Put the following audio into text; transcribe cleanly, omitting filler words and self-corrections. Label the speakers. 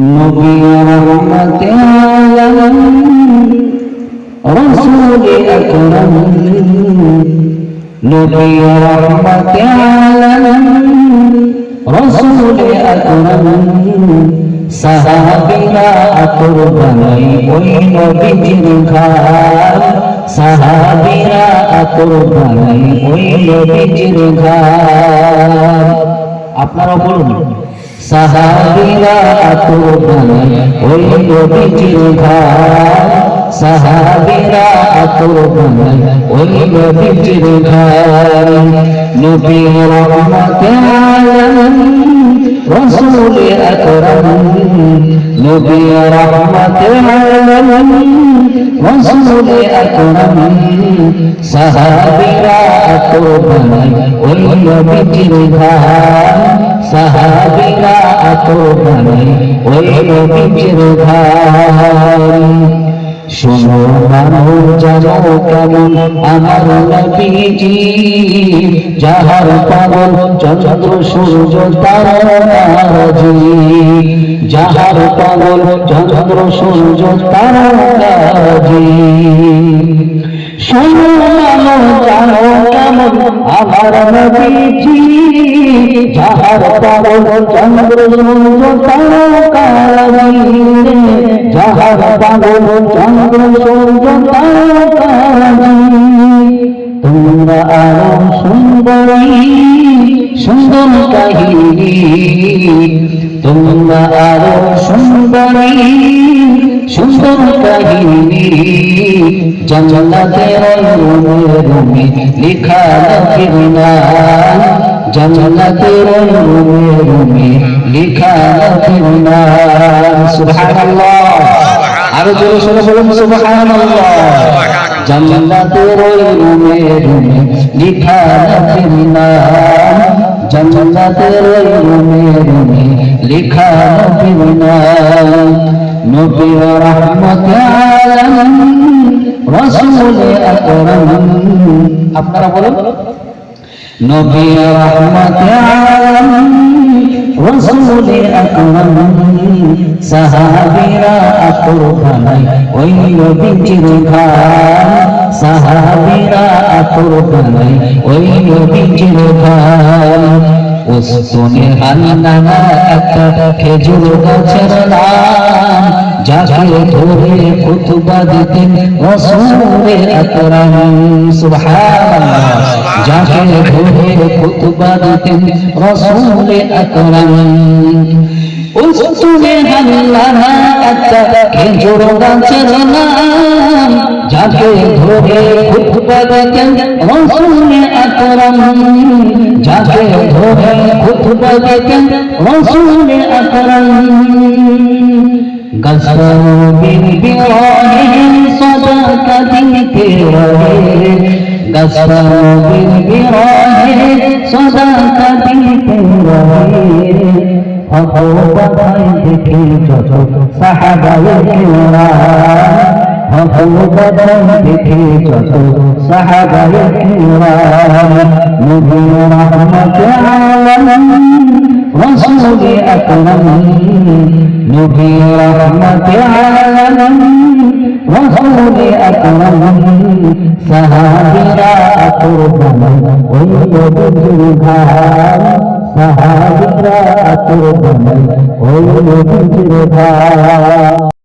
Speaker 1: নবী রহমতে আলম রাসূল আকরাম নবী রহমতে আলম রাসূল আকরাম সাহাবীরা আতর বানাই ওই নবীজির ঘাট সাহাবীরা আতর বানাই ওই নবীজির ঘাট আপনারা বলুন সাহাবীরা আতর বানাই ওই নবীজির ঘাট সাহাবীরা আতর বানাই ওই নবীজির ঘাট নবী রহমতে আলম রাসূল আকরাম নবী রহমতে আলম রাসূল আকরাম সাহাবীরা আতর বানাই ওই নবীজির ঘাট সাহাবীরা আতর বানাই ওই নবীজির ঘাট শোনো মানো জানো কেমন আমার নবীজি যাহার পাগল চন্দ্র সূর্য তারাজি যাহার পাগল চন্দ্র সূর্য তারাজি শোনো মানো জানো কেমন আমার নবীজি যাহার পাগল চন্দ্র সূর্য তারাজি যাহার পাগল চন্দ্র সূর্য তারাজি তোমরা আরো সুন্দরী সুন্দর কাহিনী তোমরা আরো সুন্দরী সুন্দর কাহিনী জান্নাতের রুমে লেখা লক্ষের নাম জান্নাতের রুমে লেখা লক্ষের নাম সুবহানাল্লাহ আরো জোরে সরে বলুন সুবহানাল্লাহ জান্নাতের রুমে লেখা লক্ষের নাম জান্নাতের রুমে লেখা লক্ষের নাম নবী রহমতে আলম রাসূল আকরাম আপনারা বলুন নবী রহমতে আলম রাসূল আকরাম সাহাবীরা আতর বানাই ওই নবীজির ঘাট সাহাবীরা আতর বানাই ওই নবীজির ঘাট ওস্তনে হান্নানা একটা খেজুর গাছের নাম যাকে ধরে খুতবা দিতেন রাসূল আকরাম সুবহানাল্লাহ যাকে ধরে খুতবা দিতেন রাসূল আকরাম ওস্তনে হান্নানা একটা খেজুর গাছের নাম যাকে ধরে খুতবা দিতেন রাসূল আকরাম যাকে ধরে খুতবা দিতেন রাসূল আকরাম গসল বিরহে সদাকা দিতে রহে গসল বিরহে সদাকা দিতে রহে ভগবান দেখে যত সাহাবায়ে কিরাম ভগবান দেখে যত সাহাবায়ে কিরাম নবী রহমতে আলম রাসূল আকরাম নবী রহমতে আলম রাসূল আকরাম সাহাবীরা আতর বানাই ওই নবীজির ঘাট সাহাবীরা আতর বানাই ওই নবীজির ঘাট